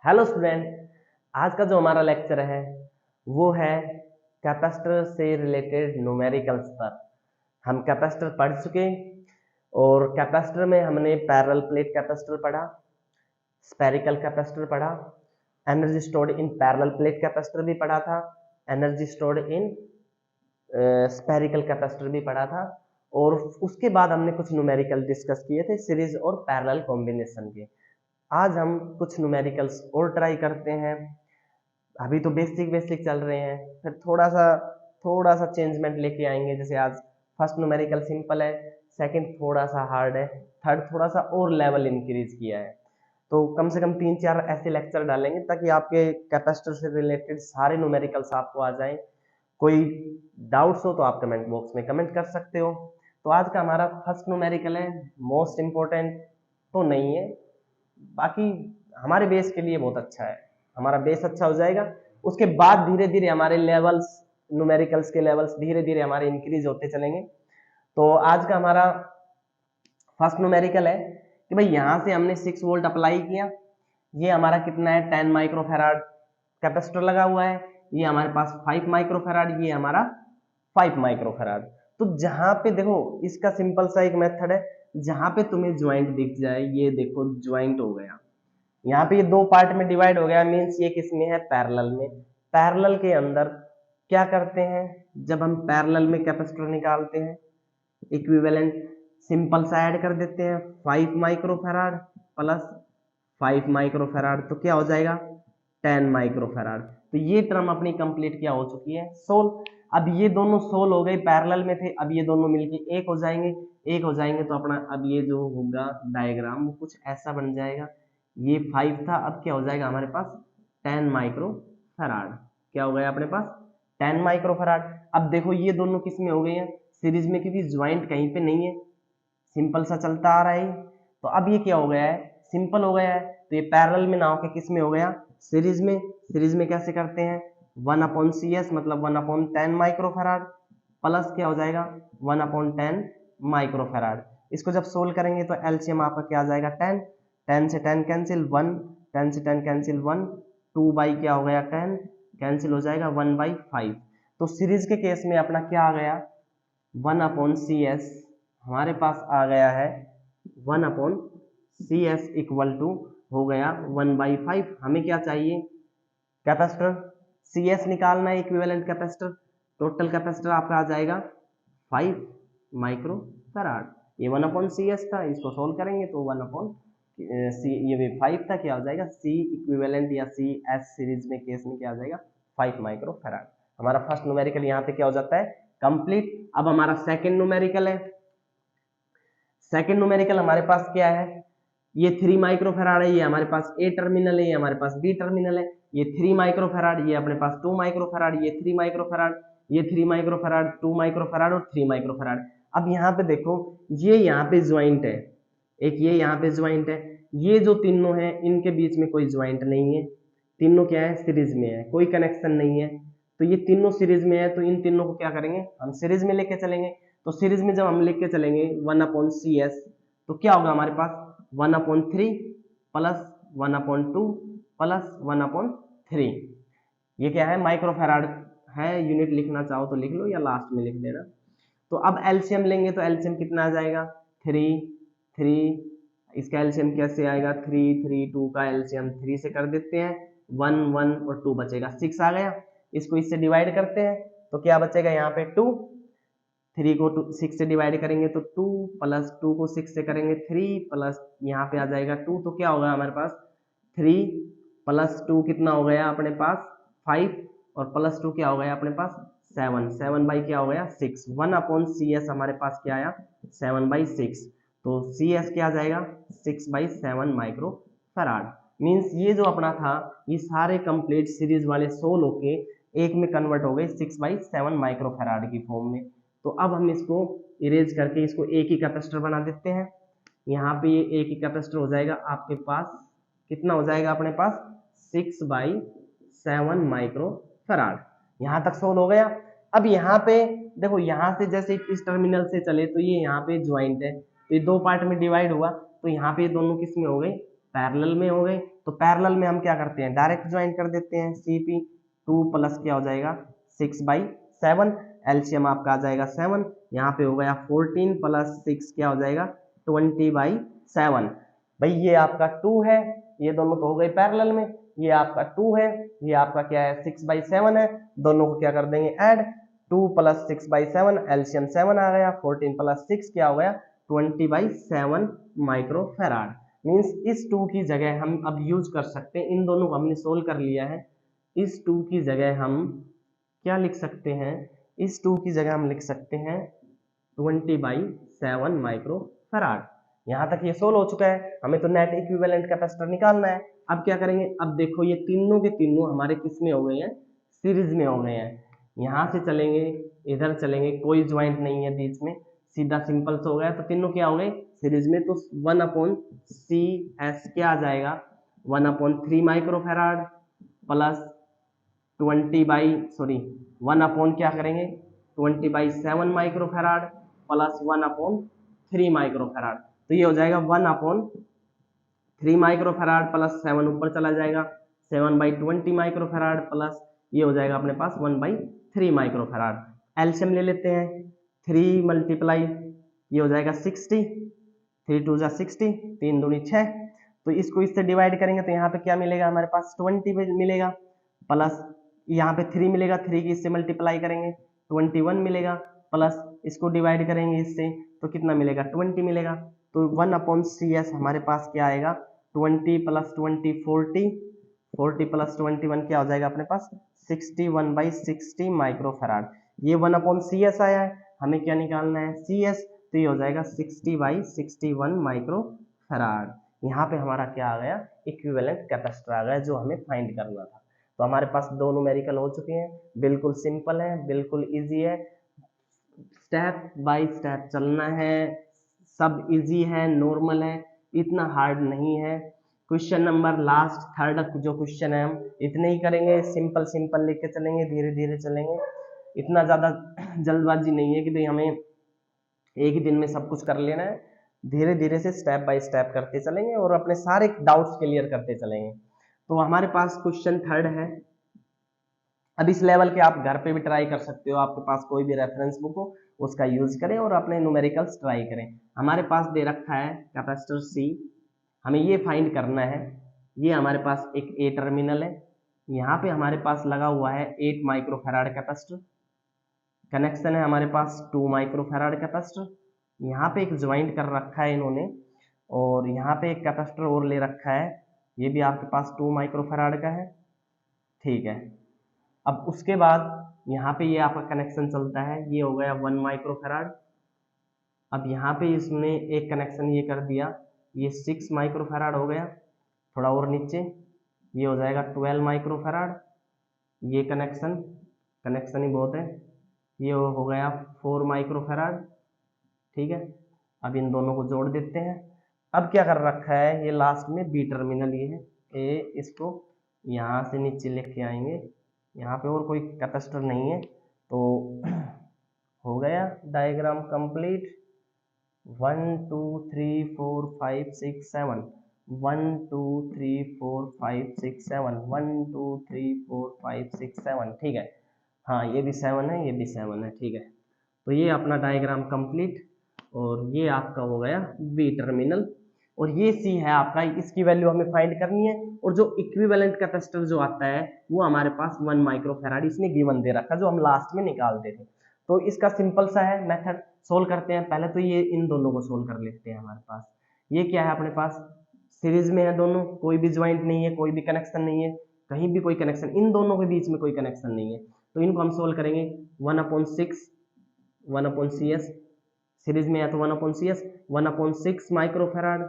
Hello student, आज का जो हमारा लेक्चर है वो है कैपेसिटर से रिलेटेड न्यूमेरिकल्स पर। हम कैपेसिटर पढ़ चुके और कैपेसिटर में हमने पैरेलल प्लेट कैपेसिटर पढ़ा, स्फेरिकल कैपेसिटर पढ़ा, energy stored in parallel plate capacitor भी पढ़ा था, energy stored in spherical capacitor भी पढ़ा था। और उसके बाद हमने कुछ न्यूमेरिकल डिस्कस किए थे सीरीज और पैरेलल कॉम्बिनेशन के। आज हम कुछ न्यूमेरिकल्स और ट्राई करते हैं। अभी तो बेसिक बेसिक चल रहे हैं, फिर थोड़ा सा चेंजमेंट लेके आएंगे। जैसे आज फर्स्ट न्यूमेरिकल सिंपल है, सेकंड थोड़ा सा हार्ड है, थर्ड थोड़ा सा और लेवल इंक्रीज किया है। तो कम से कम 3-4 ऐसे लेक्चर डालेंगे ताकि आपके कैपेसिटर से रिलेटेड सारे न्यूमेरिकल्स आपको आ जाएं। कोई डाउट्स हो तो आप कमेंट बॉक्स में कमेंट कर सकते हो। तो आज का हमारा फर्स्ट न्यूमेरिकल है, मोस्ट इंपॉर्टेंट तो नहीं है, बाकी हमारे बेस के लिए बहुत अच्छा है। हमारा बेस अच्छा हो जाएगा, उसके बाद धीरे धीरे हमारे लेवल्स, न्यूमेरिकल्स के लेवल्स धीरे धीरे हमारे इंक्रीज होते चलेंगे। तो आज का हमारा फर्स्ट न्यूमेरिकल है कि भाई यहां से हमने 6 वोल्ट अप्लाई किया, ये हमारा कितना है 10 माइक्रोफैराड कैपेसिटर लगा हुआ है, ये हमारे पास 5 माइक्रोफैराड, ये हमारा 5 माइक्रोफैराड। तो जहां पे देखो, इसका सिंपल सा एक मेथड है, जहां पे तुम्हें ज्वाइंट दिख जाए, ये देखो ज्वाइंट हो गया, यहाँ पे ये दो पार्ट में डिवाइड हो गया, मीन्स ये किस में है, पैरेलल में। पैरेलल के अंदर क्या करते हैं, जब हम पैरेलल में कैपेसिटर निकालते हैं, इक्विवेलेंट सिंपल सा ऐड कर देते हैं, 5 माइक्रोफैराड प्लस 5 माइक्रोफैराड, तो क्या हो जाएगा 10 माइक्रोफैराड। तो ये टर्म अपनी कंप्लीट क्या हो चुकी है, सोल्व। अब ये दोनों सोल्व हो गए, पैरेलल में थे, अब ये दोनों मिलके एक हो जाएंगे। एक हो जाएंगे तो अपना अब ये जो होगा डायग्राम वो कुछ ऐसा बन जाएगा। ये 5 था, अब क्या हो जाएगा हमारे पास 10 माइक्रोफैराड। क्या हो गया अपने पास 10 माइक्रोफैराड। अब देखो ये दोनों किस में हो गए हैं, सीरीज में, क्योंकि ज्वाइंट कहीं पे नहीं है, सिंपल सा चलता आ रहा है। तो अब ये क्या हो गया है, सिंपल हो गया है। तो ये पैरेलल में ना होकर किस में हो गया, सीरीज में। सीरीज में कैसे करते हैं, 1/CS मतलब 1/10 माइक्रोफैराड प्लस क्या हो जाएगा 1/10 माइक्रोफैराड। इसको जब सोल्व करेंगे तो एलसीएम आपका क्या आ जाएगा 10, 10 से 10 कैंसिल 1, 10 से 10 कैंसिल 1, 2 बाई क्या हो गया 10 कैंसिल हो जाएगा 1/5। तो सीरीज के केस में अपना क्या आ गया 1/CS, हमारे पास आ गया है 1/CS इक्वल टू हो गया 1/5। हमें क्या चाहिए, कैपेसिटर CS निकालना है, इक्विवेलेंट कैपेसिटर। टोटल कैपेसिटर आपका आ जाएगा 5 माइक्रोफैराड। ये 1/CS था, इसको सोल्व करेंगे तो 1/C, ये भी 5 था, क्या हो जाएगा C इक्विवेलेंट या CS सीरीज में केस में क्या आ जाएगा 5 माइक्रोफैराड। हमारा फर्स्ट न्यूमेरिकल यहाँ पे क्या हो जाता है कंप्लीट। अब हमारा सेकंड न्यूमेरिकल है। सेकंड न्यूमेरिकल हमारे पास क्या है, ये 3 माइक्रोफैराड है, ये हमारे पास A टर्मिनल है, ये हमारे पास B टर्मिनल है। ये 3 माइक्रोफैराड, ये अपने पास 2 माइक्रोफैराड, ये 3 माइक्रोफैराड, ये 3 माइक्रोफैराड, 2 माइक्रोफैराड और 3 माइक्रोफैराड। अब यहाँ पे देखो, ये यहाँ पे ज्वाइंट है, एक ये यहाँ पे ज्वाइंट है, ये जो तीनों है इनके बीच में कोई ज्वाइंट नहीं है, तीनों क्या है सीरीज में है, कोई कनेक्शन नहीं है। तो ये तीनों सीरीज में है, तो इन तीनों को क्या करेंगे हम सीरीज में लेके चलेंगे। तो सीरीज में जब हम लेके चलेंगे 1/CS, तो क्या होगा हमारे पास 1/3 प्लस 1/2 प्लस 1/3। ये क्या है माइक्रोफैराड है, यूनिट लिखना चाहो तो लिख लो या लास्ट में लिख देना। तो अब एलसीएम लेंगे तो एलसीएम कितना आ जाएगा 3, 3, इसका एलसीएम कैसे आएगा 3, 3, 2 का एलसीएम 3 से कर देते हैं, 1, 1 और 2 बचेगा 6 आ गया। इसको इससे डिवाइड करते हैं तो क्या बचेगा यहाँ पे 2, 3 को 6 से डिवाइड करेंगे तो 2 प्लस 2 को 6 से करेंगे 3 प्लस यहाँ पे आ जाएगा 2, तो क्या होगा हमारे पास 3 प्लस 2 कितना हो गया अपने पास 5 और प्लस 2 क्या हो गया अपने पास 7, 7 बाई क्या हो गया 6, 1/CS हमारे पास क्या आया 7/6। तो CS क्या आ जाएगा 6/7 माइक्रोफैराड। मींस ये जो अपना था ये सारे कंप्लीट सीरीज वाले 100 होके एक में कन्वर्ट हो गए 6/7 माइक्रोफैराड की फॉर्म में। तो अब हम इसको इरेज करके इसको एक ही कैपेसिटर बना देते हैं। यहाँ पे ये एक ही कैपेसिटर हो जाएगा आपके पास, कितना हो जाएगा अपने पास 6/7 माइक्रोफैराड। यहाँ तक सोल्व हो गया। अब यहाँ पे देखो, यहाँ से जैसे इस टर्मिनल से चले तो ये यहाँ पे ज्वाइंट है, तो ये दो पार्ट में डिवाइड हुआ, तो यहाँ पे ये दोनों किस में हो गए पैरेलल में हो गए। तो पैरेलल में हम क्या करते हैं, डायरेक्ट ज्वाइन कर देते हैं। Cp 2 प्लस क्या हो जाएगा 6/7, एलसीएम आपका आ जाएगा 7, यहाँ पे हो गया 14 प्लस 6 क्या हो जाएगा 20/7। भाई ये आपका 2 है, ये दोनों तो हो गए पैरेलल में, ये आपका 2 है, ये आपका क्या है 6/7 है, दोनों को क्या कर देंगे ऐड, 2 प्लस 6/7 एलसीएम 7 आ गया, 14 प्लस 6 क्या हो गया 20/7 माइक्रोफैराड। मींस इस 2 की जगह हम अब यूज कर सकते हैं, इन दोनों को हमने सोल्व कर लिया है, इस 2 की जगह हम क्या लिख सकते हैं, इस 2 की जगह हम लिख सकते हैं 20/7 माइक्रोफैराड। यहां तक ये सोल्व हो चुका है, हमें तो नेट इक्विवेलेंट कैपेसिटर निकालना है। अब क्या करेंगे, अब देखो ये तीनों के तीनों हमारे किस में हो गए हैं, सीरीज में हो गए हैं। यहां से चलेंगे, इधर चलेंगे, कोई ज्वाइंट नहीं है बीच में, सीधा सिंपल से हो गया, तो तीनों क्या हो गए सीरीज में। तो 1/CS क्या आ जाएगा 1/3 माइक्रोफैराड प्लस 1 क्या करेंगे 20/7 माइक्रोफैराड प्लस 1/3 माइक्रोफैराड। तो ये हो जाएगा 1/3 माइक्रोफैराड प्लस 7 ऊपर चला जाएगा 7/20 माइक्रोफैराड प्लस ये हो जाएगा अपने पास 1/3 माइक्रोफैराड। एलसीएम ले लेते हैं, 3 मल्टीप्लाई ये हो जाएगा 60, 3 2 जा 60, 3 दूनी 6, तो इसको इससे डिवाइड करेंगे तो यहाँ पे क्या मिलेगा हमारे पास 20 मिलेगा, प्लस यहाँ पे 3 मिलेगा, 3 की इससे मल्टीप्लाई करेंगे 21 मिलेगा, प्लस इसको डिवाइड करेंगे इससे तो कितना मिलेगा 20 मिलेगा। तो 1/CS हमारे पास क्या आएगा 20 प्लस 20 40, 40 प्लस 21 क्या हो जाएगा अपने पास 61/60 माइक्रोफैराड। ये 1/CS आया है, हमें क्या निकालना है CS, तो ये हो जाएगा 60/61 माइक्रोफैराड। यहाँ पे हमारा क्या आ गया इक्विवेलेंट कैपेसिटर आ गया जो हमें फाइंड करना था। तो हमारे पास दो न्यूमेरिकल हो चुके हैं, बिल्कुल सिंपल है, बिल्कुल इजी है, स्टेप बाय स्टेप चलना है, सब इजी है, नॉर्मल है, इतना हार्ड नहीं है। क्वेश्चन नंबर लास्ट थर्ड जो क्वेश्चन है हम इतने ही करेंगे, सिंपल सिंपल लिख के चलेंगे, धीरे धीरे चलेंगे, इतना ज्यादा जल्दबाजी नहीं है कि भाई हमें एक ही दिन में सब कुछ कर लेना है, धीरे धीरे से स्टेप बाय स्टेप करते चलेंगे और अपने सारे डाउट्स क्लियर करते चलेंगे। तो हमारे पास क्वेश्चन थर्ड है, अब इस लेवल के आप घर पे भी ट्राई कर सकते हो, आपके पास कोई भी रेफरेंस बुक हो उसका यूज करें और अपने न्यूमेरिकल्स ट्राई करें। हमारे पास दे रखा है कैपेसिटर C, हमें ये फाइंड करना है, ये हमारे पास एक A टर्मिनल है, यहाँ पे हमारे पास लगा हुआ है 8 माइक्रोफैराड कैपेसिटर, कनेक्शन है हमारे पास 2 माइक्रोफैराड कैपेसिटर, यहाँ पे एक ज्वाइंट कर रखा है इन्होंने, और यहाँ पे एक कैपेसिटर और ले रखा है, ये भी आपके पास 2 माइक्रोफैराड का है, ठीक है। अब उसके बाद यहाँ पे ये आपका कनेक्शन चलता है, ये हो गया 1 माइक्रोफैराड। अब यहाँ पे इसने एक कनेक्शन ये कर दिया, ये 6 माइक्रोफैराड हो गया, थोड़ा और नीचे ये हो जाएगा 12 माइक्रोफैराड, ये कनेक्शन ही बहुत है, ये हो गया 4 माइक्रोफैराड, ठीक है। अब इन दोनों को जोड़ देते हैं। अब क्या कर रखा है ये लास्ट में B टर्मिनल, ये है ए, इसको यहाँ से नीचे लेके आएंगे, यहाँ पे और कोई कैपेसिटर नहीं है, तो हो गया डायग्राम कंप्लीट। 1 2 3 4 5 6 7, 1 2 3 4 5 6 7, 1 2 3 4 5 6 7, ठीक है, हाँ ये भी 7 है, ये भी 7 है, ठीक है। तो ये अपना डायग्राम कंप्लीट, और ये आपका हो गया B टर्मिनल, और ये C है आपका, इसकी वैल्यू हमें फाइंड करनी है। और जो इक्विवेलेंट कैपेसिटर जो आता है वो हमारे पास 1 माइक्रोफैराड इसने गिवन दे रखा, जो हम लास्ट में निकालते थे। तो इसका सिंपल सा है मेथड, सोल्व करते हैं। पहले तो ये इन दोनों को सोल्व कर लेते हैं। हमारे पास ये क्या है, अपने पास सीरीज में है दोनों, कोई भी ज्वाइंट नहीं है, कोई भी कनेक्शन नहीं है, कहीं भी कोई कनेक्शन, इन दोनों के बीच में कोई कनेक्शन नहीं है, तो इनको हम सोल्व करेंगे। 1/6 सीरीज में है तो 1/CS 1/6 माइक्रोफैराड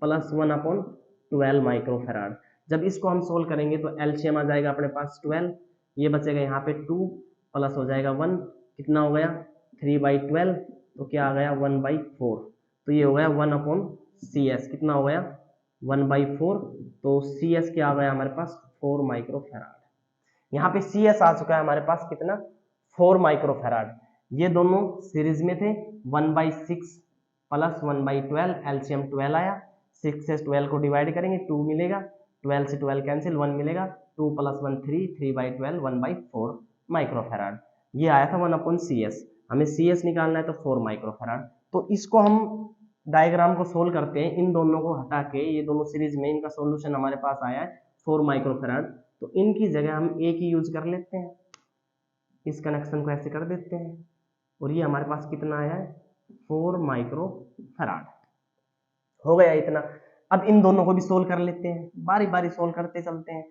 प्लस 1/12 माइक्रोफैराड। जब इसको हम सोल्व करेंगे तो एलसीएम आ जाएगा अपने पास 12, ये बचेगा यहाँ पे 2 प्लस हो जाएगा 1, कितना हो गया 3/12, तो क्या आ गया 1/4, तो ये हो गया 1/CS, कितना हो गया 1/4, तो CS क्या आ गया हमारे पास 4 माइक्रोफैराड। यहाँ पे CS आ चुका है हमारे पास कितना 4 माइक्रोफैराड। ये दोनों सीरीज में थे, 1/6 प्लस 1/12 एलसीएम 12 आया, 6 से 12 को डिवाइड करेंगे 2 मिलेगा, 12 से 12 कैंसिल 1 मिलेगा, 2 + 1 3, 3/12 1/4 माइक्रोफैराड। ये आया था 1/CS। हमें CS निकालना है तो 4 माइक्रोफैराड। तो इसको हम डायग्राम को सोल्व करते हैं, इन दोनों को हटा के ये दोनों सीरीज में इनका सॉल्यूशन हमारे पास आया है 4 माइक्रोफैराड। तो इनकी जगह हम एक ही यूज कर लेते हैं, इस कनेक्शन को ऐसे कर देते हैं और ये हमारे पास कितना आया है 4 माइक्रोफैराड। हो गया इतना। अब इन दोनों को भी सोल्व कर लेते हैं, बारी बारी सोल्व करते चलते हैं।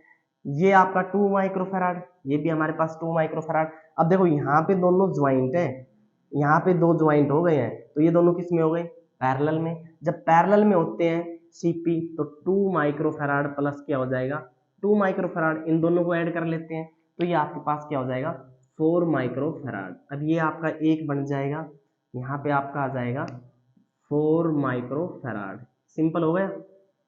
ये आपका 2 माइक्रोफैराड, ये भी हमारे पास 2 माइक्रोफैराड। अब देखो यहाँ पे दोनों ज्वाइंट है, यहाँ पे दो ज्वाइंट हो गए हैं, तो ये दोनों किस में हो गए पैरेलल में। जब पैरेलल में होते हैं सीपी तो 2 माइक्रोफैराड प्लस क्या हो जाएगा 2 माइक्रोफैराड, इन दोनों को ऐड कर लेते हैं तो ये आपके पास क्या हो जाएगा 4 माइक्रोफैराड। अब ये आपका एक बन जाएगा, यहाँ पे आपका आ जाएगा 4 माइक्रोफैराड। सिंपल हो गया,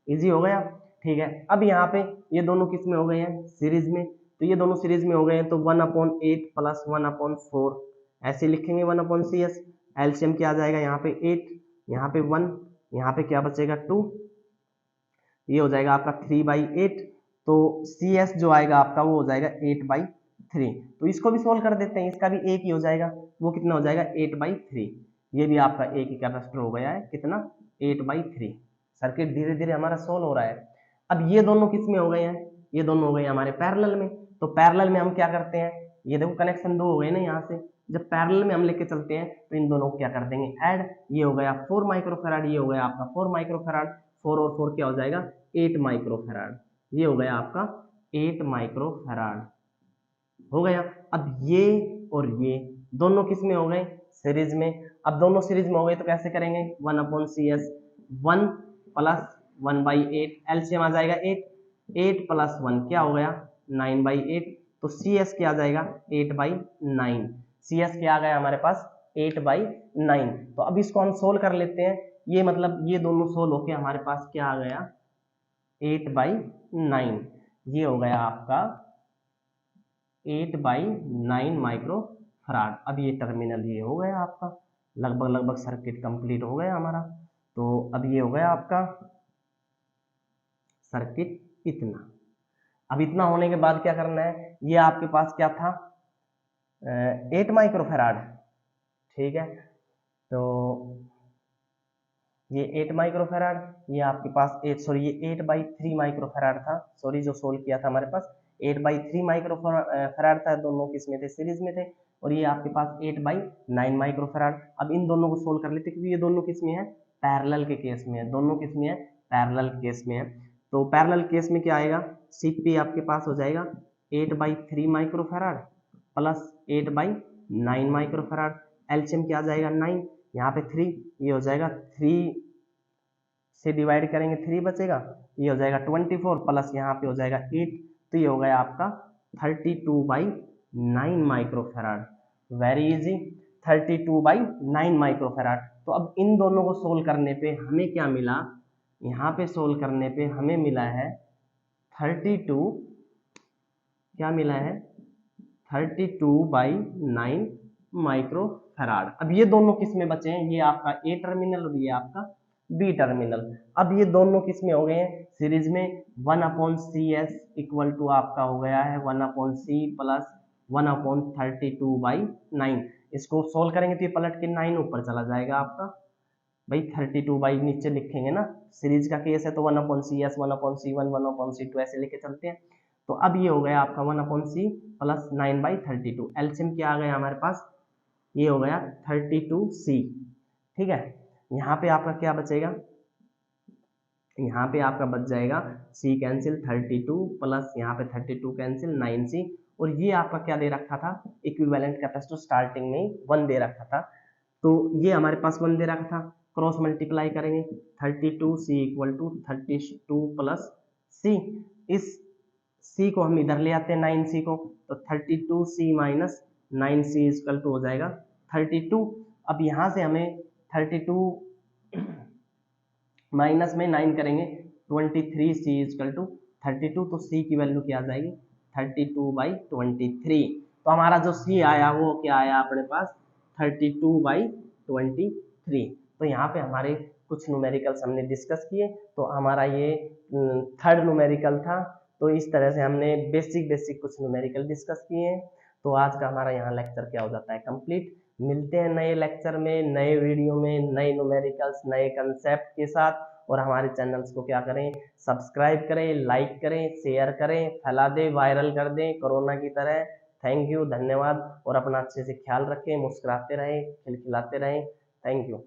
इजी हो गया, ठीक है। अब यहाँ पे ये दोनों किस में हो गए हैं सीरीज में, तो ये दोनों सीरीज में हो गए हैं तो 1/8 प्लस 1/4 ऐसे लिखेंगे 1/CS। एलसीएम क्या आ जाएगा यहाँ पे 8, यहाँ पे 1, यहाँ पे क्या बचेगा 2, ये हो जाएगा आपका 3/8। तो CS जो आएगा आपका वो हो जाएगा 8/3। तो इसको भी सोल्व कर देते हैं, इसका भी एक ही हो जाएगा, वो कितना हो जाएगा 8/3। ये भी आपका एक ही कैपेसिटर हो गया है, कितना 8/3। सर्किट धीरे धीरे हमारा सोल्व हो रहा है। अब ये दोनों किस में हो गए हैं, ये दोनों हो गए हमारे पैरेलल में। तो पैरेलल में हम क्या करते हैं, ये देखो कनेक्शन दो हो गए ना यहाँ से, जब पैरेलल में हम लेके चलते हैं तो इन दोनों को क्या कर देंगे ऐड। ये हो गया 4 माइक्रोफैराड, ये हो गया आपका 4 माइक्रोफैराड, 4 और 4 क्या हो जाएगा 8 माइक्रोफैराड। ये हो गया आपका 8 माइक्रोफैराड हो गया। अब ये और ये दोनों किस में हो गए सीरीज में। अब दोनों सीरीज में हो गए तो कैसे करेंगे 1/CS, 1 + 1/8 एलसीएम आ जाएगा 8, 8 + 1 क्या हो गया 9/8। तो CS क्या आ जाएगा 8/9, CS क्या आ गया हमारे पास 8/9। तो अब इसको हम सोल्व कर लेते हैं, ये मतलब ये दोनों सोल्व होके हमारे पास क्या आ गया 8/9। ये हो गया आपका 8/9 माइक्रोफैराड। अब ये टर्मिनल ये हो गया आपका, लगभग सर्किट कंप्लीट हो गया हमारा। तो अब ये हो गया आपका सर्किट इतना। अब इतना होने के बाद क्या करना है, ये आपके पास क्या था 8 माइक्रोफैराड, ठीक है। तो ये 8 माइक्रोफैराड, ये आपके पास 8 ये 8/3 माइक्रोफैराड था, सॉरी जो सोल्व किया था हमारे पास 8/3 माइक्रोफैराड था, दोनों किस में थे सीरीज में थे। और ये आपके पास 8/9 माइक्रोफैराड। अब इन दोनों को सोल्व कर लेते क्योंकि ये दोनों किस में है पैरेलल के केस में है, दोनों किस में है पैरेलल केस में है। तो पैरेलल केस में क्या आएगा सीपी आपके पास हो जाएगा 8/3 माइक्रोफैराड प्लस 8/9 माइक्रोफैराड। एलसीएम क्या आ जाएगा 9, यहाँ पे 3, ये हो जाएगा 3 से डिवाइड करेंगे 3 बचेगा, ये हो जाएगा 24 प्लस यहाँ पे हो जाएगा 8, तो ये हो गया आपका 32/9 माइक्रोफैराड। Very easy, 32/9 microfarad. तो अब इन दोनों को सोल्व करने पे हमें क्या मिला, यहाँ पे सोल्व करने पे हमें मिला है 32, क्या मिला है 32/9 माइक्रोफैराड। अब ये दोनों किस में बचे हैं, ये आपका ए टर्मिनल और ये आपका बी टर्मिनल। अब ये दोनों किस में हो गए हैं सीरीज में 1/CS इक्वल टू आपका हो गया है 1/C प्लस 1/32/9। इसको सोल्व करेंगे तो ये पलट के 9 ऊपर चला जाएगा आपका, भाई 32 बाई नीचे लिखेंगे ना, सीरीज का केस है तो 1/CS 1/C1 1/C2 ऐसे लेके चलते हैं। तो अब ये हो गया आपका 1/C प्लस 9/32। एलसीएम क्या आ गया हमारे पास, ये हो गया 32C, ठीक है। यहाँ पे आपका क्या बचेगा, यहाँ पे आपका बच जाएगा C कैंसिल 32 प्लस यहाँ पे 32 कैंसिल 9C। और ये आपका क्या दे रखा था इक्विवेलेंट कैपेसिटर स्टार्टिंग में 1 दे रखा था, तो ये हमारे पास 1 दे रखा था, क्रॉस मल्टीप्लाई करेंगे 32C equal to 32 plus C। इस C को हम इधर ले आते हैं 9C को, तो 32C minus 9C equal to हो जाएगा 32। अब यहाँ से हमें 32 माइनस में 9 करेंगे 23C इक्वल टू 32, तो C की वैल्यू क्या आ जाएगी 32/23। तो हमारा जो C आया वो क्या आया अपने पास 32/23। तो यहाँ पे हमारे कुछ न्यूमेरिकल्स हमने डिस्कस किए। तो हमारा ये थर्ड न्यूमेरिकल था। तो इस तरह से हमने बेसिक कुछ न्यूमेरिकल डिस्कस किए हैं। तो आज का हमारा यहाँ लेक्चर क्या हो जाता है कंप्लीट। मिलते हैं नए लेक्चर में, नए वीडियो में, नए न्यूमेरिकल्स, नए कंसेप्ट के साथ। और हमारे चैनल्स को क्या करें, सब्सक्राइब करें, लाइक करें, शेयर करें, फैला दें, वायरल कर दें कोरोना की तरह। थैंक यू, धन्यवाद। और अपना अच्छे से ख्याल रखें, मुस्कुराते रहें, खिलखिलाते रहें। Thank you.